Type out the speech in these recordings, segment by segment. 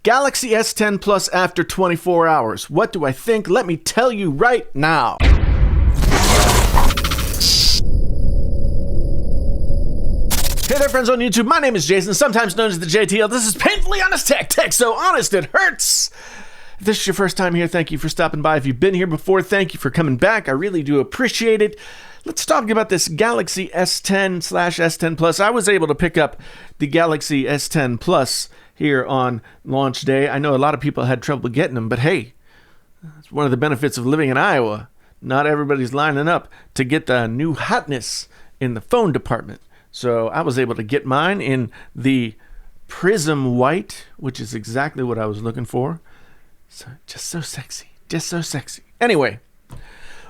Galaxy S10 Plus after 24 hours. What do I think? Let me tell you right now. Hey there, friends on YouTube. My name is Jason, sometimes known as the JTL. This is Painfully Honest Tech, so honest it hurts. If this is your first time here, thank you for stopping by. If you've been here before, thank you for coming back. I really do appreciate it. Let's talk about this Galaxy S10/S10 Plus. I was able to pick up the Galaxy S10 Plus here on launch day. I know a lot of people had trouble getting them, but hey, it's one of the benefits of living in Iowa. Not everybody's lining up to get the new hotness in the phone department. So I was able to get mine in the Prism White, which is exactly what I was looking for. So just so sexy, just so sexy. Anyway,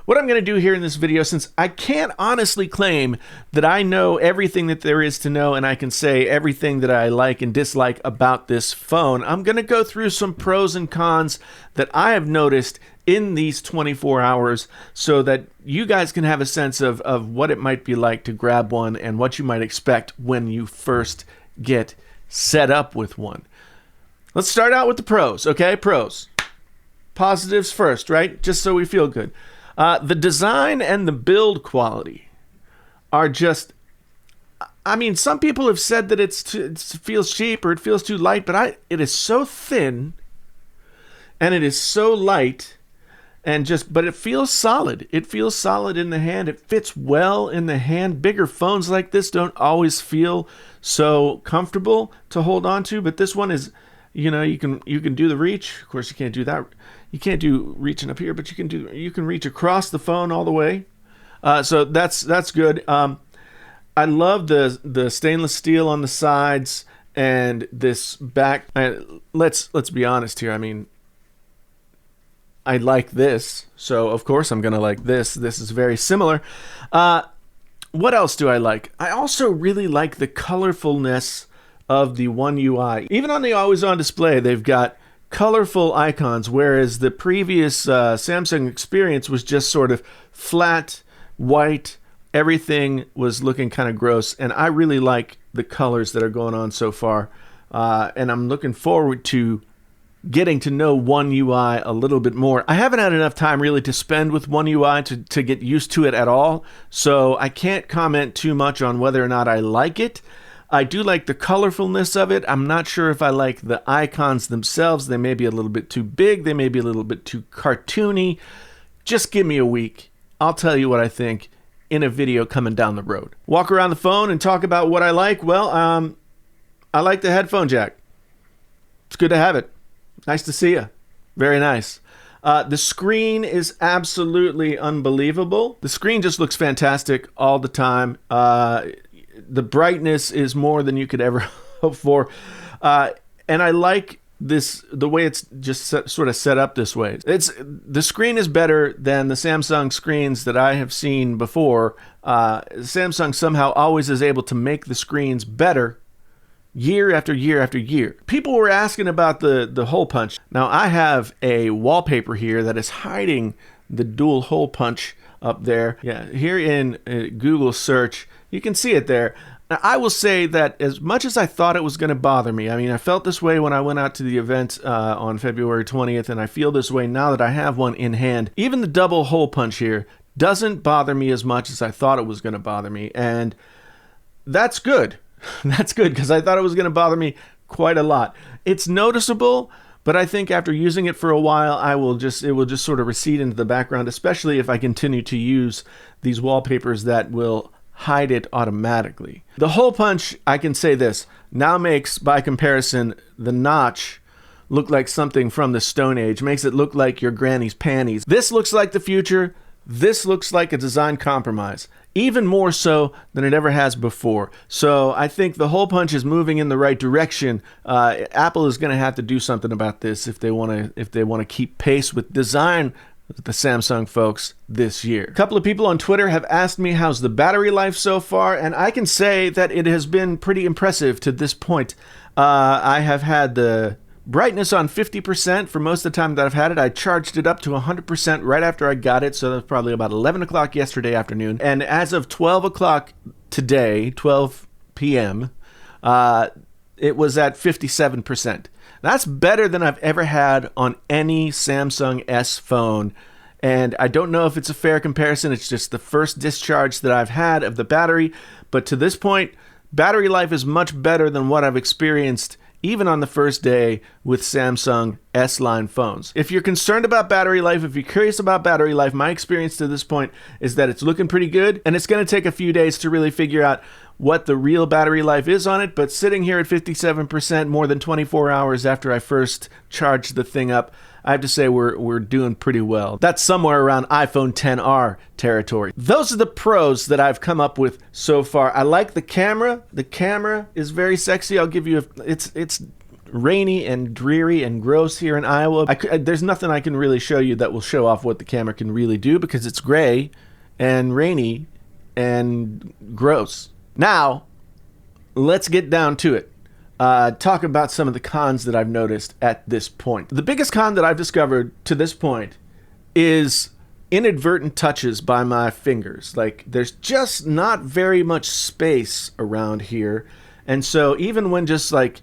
what I'm going to do here in this video, since I can't honestly claim that I know everything that there is to know and I can say everything that I like and dislike about this phone, I'm going to go through some pros and cons that I have noticed in these 24 hours so that you guys can have a sense of what it might be like to grab one and what you might expect when you first get set up with one. Let's start out with the pros, okay? Pros. Positives first, right? Just so we feel good. The design and the build quality are just, I mean, some people have said that it feels cheap or it feels too light, but it is so thin and it is so light but it feels solid. It feels solid in the hand. It fits well in the hand. Bigger phones like this don't always feel so comfortable to hold on to, but this one is, you know, you can do the reach. Of course, you can't do that. You can't do reaching up here, but you can reach across the phone all the way. So that's good. I love the stainless steel on the sides and this back. Let's be honest here. I mean, I like this, so of course I'm gonna like this. This is very similar. What else do I like? I also really like the colorfulness of the One UI. Even on the always on display, they've got colorful icons, whereas the previous Samsung experience was just sort of flat, white. Everything was looking kind of gross, and I really like the colors that are going on so far. And I'm looking forward to getting to know One UI a little bit more. I haven't had enough time really to spend with One UI to get used to it at all, so I can't comment too much on whether or not I like it. I do like the colorfulness of it. I'm not sure if I like the icons themselves. They may be a little bit too big. They may be a little bit too cartoony. Just give me a week. I'll tell you what I think in a video coming down the road. Walk around the phone and talk about what I like. Well, I like the headphone jack. It's good to have it. Nice to see you. Very nice. The screen is absolutely unbelievable. The screen just looks fantastic all the time. The brightness is more than you could ever hope for. And I like the way it's just sort of set up this way. The screen is better than the Samsung screens that I have seen before. Samsung somehow always is able to make the screens better year after year after year. People were asking about the hole punch. Now, I have a wallpaper here that is hiding the dual hole punch up there. Yeah, here in Google search, you can see it there. Now, I will say that as much as I thought it was going to bother me, I mean, I felt this way when I went out to the event on February 20th, and I feel this way now that I have one in hand. Even the double hole punch here doesn't bother me as much as I thought it was going to bother me, and that's good. That's good, because I thought it was going to bother me quite a lot. It's noticeable, but I think after using it for a while, it will just sort of recede into the background, especially if I continue to use these wallpapers that will hide it automatically. The hole punch, I can say this, now makes, by comparison, the notch look like something from the Stone Age. Makes it look like your granny's panties. This looks like the future. This looks like a design compromise, even more so than it ever has before. So I think the hole punch is moving in the right direction. Apple is going to have to do something about this if they want to keep pace with design with the Samsung folks this year. A couple of people on Twitter have asked me how's the battery life so far, and I can say that it has been pretty impressive to this point. I have had the brightness on 50% for most of the time that I've had it. I charged it up to 100% right after I got it, so that was probably about 11 o'clock yesterday afternoon. And as of 12 o'clock today, 12 p.m., it was at 57%. That's better than I've ever had on any Samsung S phone. And I don't know if it's a fair comparison. It's just the first discharge that I've had of the battery. But to this point, battery life is much better than what I've experienced even on the first day with Samsung S-line phones. If you're concerned about battery life, if you're curious about battery life, my experience to this point is that it's looking pretty good, and it's going to take a few days to really figure out what the real battery life is on it, but sitting here at 57% more than 24 hours after I first charged the thing up, I have to say we're doing pretty well. That's somewhere around iPhone XR territory. Those are the pros that I've come up with so far. I like the camera. The camera is very sexy. I'll give you it's rainy and dreary and gross here in Iowa. There's nothing I can really show you that will show off what the camera can really do because it's gray and rainy and gross. Now, let's get down to it. Talk about some of the cons that I've noticed at this point. The biggest con that I've discovered to this point is inadvertent touches by my fingers. Like, there's just not very much space around here. And so even when just like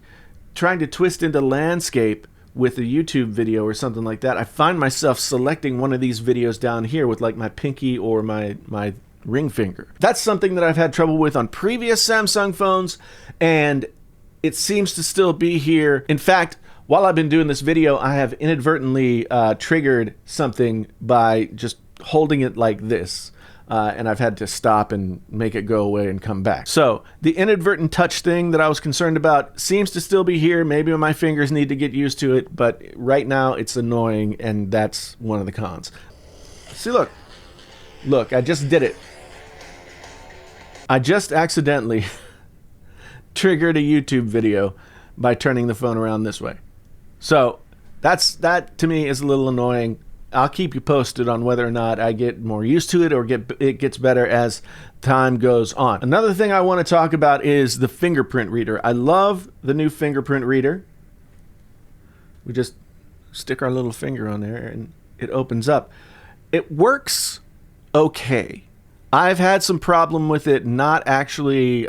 trying to twist into landscape with a YouTube video or something like that, I find myself selecting one of these videos down here with like my pinky or my ring finger. That's something that I've had trouble with on previous Samsung phones, and it seems to still be here. In fact, while I've been doing this video, I have inadvertently triggered something by just holding it like this. And I've had to stop and make it go away and come back. So the inadvertent touch thing that I was concerned about seems to still be here. Maybe my fingers need to get used to it, but right now it's annoying, and that's one of the cons. See, look, I just did it. I just accidentally triggered a YouTube video by turning the phone around this way. So that to me is a little annoying. I'll keep you posted on whether or not I get more used to it or it gets better as time goes on. Another thing I want to talk about is the Fingerprint Reader. I love the new Fingerprint Reader. We just stick our little finger on there and it opens up. It works okay. I've had some problem with it not actually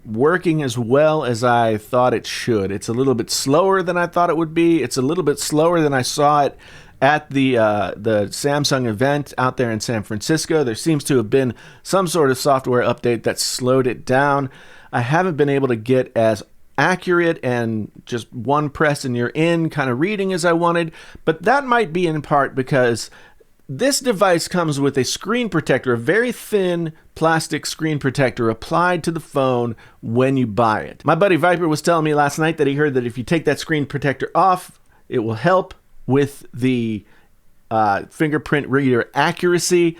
working as well as I thought it should. It's a little bit slower than I thought it would be. It's a little bit slower than I saw it at the Samsung event out there in San Francisco. There seems to have been some sort of software update that slowed it down. I haven't been able to get as accurate and just one press and you're in kind of reading as I wanted, but that might be in part because this device comes with a screen protector, a very thin plastic screen protector applied to the phone when you buy it. My buddy Viper was telling me last night that he heard that if you take that screen protector off, it will help with the fingerprint reader accuracy.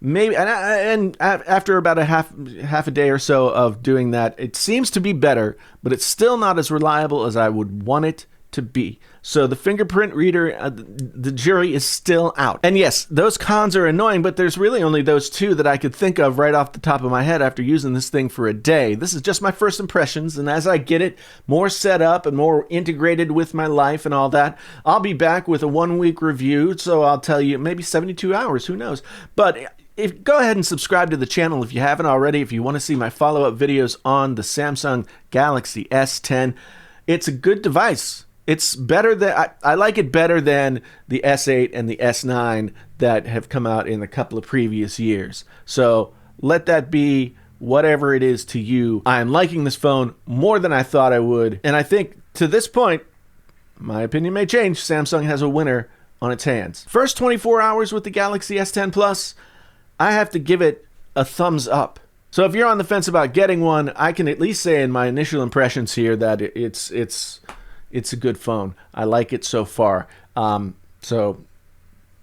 Maybe, and after about a half a day or so of doing that, it seems to be better, but it's still not as reliable as I would want it to be. So the fingerprint reader, the jury is still out. And yes, those cons are annoying, but there's really only those two that I could think of right off the top of my head after using this thing for a day. This is just my first impressions, and as I get it more set up and more integrated with my life and all that, I'll be back with a 1-week review, so I'll tell you maybe 72 hours, who knows. But go ahead and subscribe to the channel if you haven't already, if you want to see my follow-up videos on the Samsung Galaxy S10. It's a good device. It's better than I like it better than the S8 and the S9 that have come out in a couple of previous years. So let that be whatever it is to you. I am liking this phone more than I thought I would. And I think to this point, my opinion may change. Samsung has a winner on its hands. First 24 hours with the Galaxy S10 Plus, I have to give it a thumbs up. So if you're on the fence about getting one, I can at least say in my initial impressions here that it's a good phone. I like it so far. So,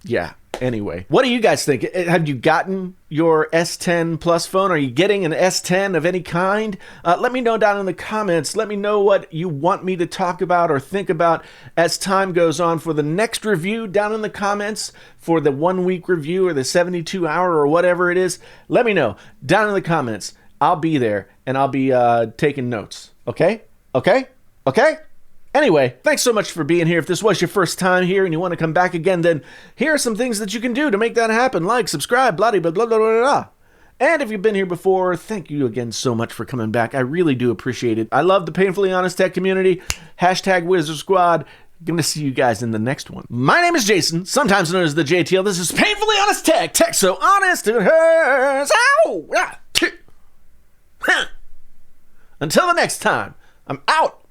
yeah. Anyway, what do you guys think? Have you gotten your S10 Plus phone? Are you getting an S10 of any kind? Let me know down in the comments. Let me know what you want me to talk about or think about as time goes on for the next review down in the comments for the 1-week review or the 72-hour or whatever it is. Let me know down in the comments. I'll be there and I'll be taking notes. Okay? Okay? Okay? Anyway, thanks so much for being here. If this was your first time here and you want to come back again, then here are some things that you can do to make that happen. Like, subscribe, blah, blah, blah, blah, blah, blah. And if you've been here before, thank you again so much for coming back. I really do appreciate it. I love the Painfully Honest Tech community. Hashtag Wizard Squad. Going to see you guys in the next one. My name is Jason, sometimes known as the JTL. This is Painfully Honest Tech. Tech so honest it hurts. Ow! Until the next time, I'm out.